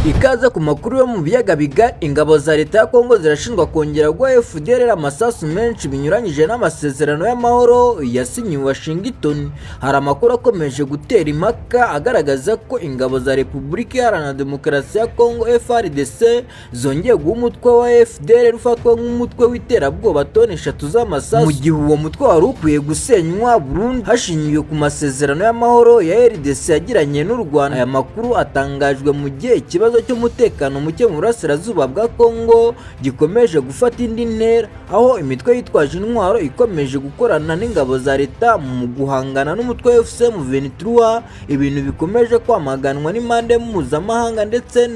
Ikaze ku makuru yo mu biyaga bigari. Ingabo za leta ya Congo zirashinjwa kongera guha FDLR amasasu menshi binyuranyije n'amasezerano y'amahoro yasinyiwe Washington. Hari amakuru akomeje gutera impaka agaragaza ko ingabo za Repubulika Iharanira Demokarasi ya Congo FARDC zongeye guha umutwe wa FDLR ufatwa nk'umutwe w'iterabwoba toni 3 z'amasasu, mu gihe uwo mutwe wari ukwiye gusenywa burundu hashingiwe ku masezerano y'amahoro ya RDC yagiranye n'u Rwanda. Aya makuru atangajwe mu gihe ikibazo cy'umutekano muke mu burasirazuba bwa Congo gikomeje gufata indi ntera, aho imitwe yitwaje intwaro ikomeje gukorana n'ingabo za leta mu guhangana n'umutwe wa M23. Ibintu bikomeje kwamaganwa n'impande mpuzamahanga ndetse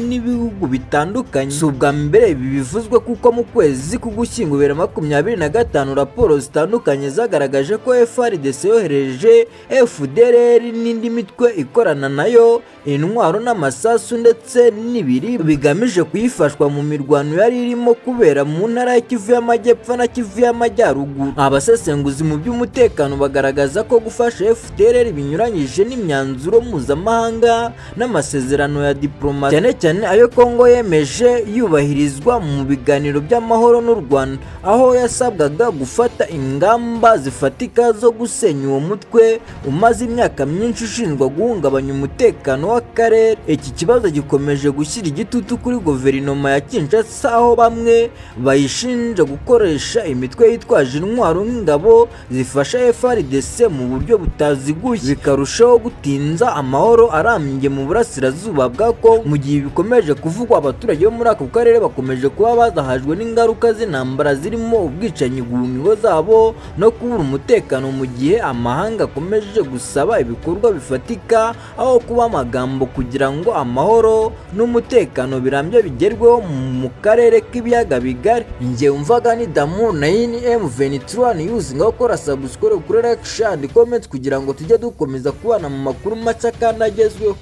n'ibihugu bitandukanye. Si ubwa mbere ibi bivuzwe kuko mu kwezi k'Ugushyingo 2025 raporo zitandukanye zagaragaje ko FARDC yohereje FDLR n'indi mitwe ikorana nayo intwaro n'amasasu ndetse n'ibiri bigamije kuyifashwa mu mirwano yari irimo kubera mu ntara ya Kivu y'Amajyepfo na Kivu y'Amajyaruguru. Abasesenguzi mu by'umutekano bagaragaza ko gufasha FDLR binyuranyije n'imyanzuro mpuzamahanga n'amasezerano ya diplomasi, cyane cyane ayo Congo yemeje yubahirizwa mu biganiro by'amahoro n'u Rwanda, aho yasabwaga gufata ingamba zifatika zo gusenya uwo mutwe umaze imyaka myinshi ushinjwa guhungabanya umutekano w'akarere. Iki kibazo gikomeje gushyira igitutu kuri guverinoma ya Kinshasa, aho bamwe bayishinja gukoresha imitwe yitwaje intwaro nk'ingabo zifasha FARDC mu buryo butaziguye, bikarushaho gutinza amahoro arambye mu burasirazuba bwa Congo. Mu gihe bikomeje kuvugwa, abaturage bo muri ako karere bakomeje kuba bazahajwe n'ingaruka z'intambara zirimo ubwicanyi ku ngo zabo no kubura umutekano, mu gihe amahanga akomeje gusaba ibikorwa bifatika aho kuba amagambo kugira ngo amahoro n'umutekano birambye bigerweho mu karere k'ibiyaga bigari. Njye umvaga ni Damu na yini M23 news, ngaho kora subscribe kuri like, share, comment kugira ngo tujye dukomeza kubana mu makuru maca kandi agezweho.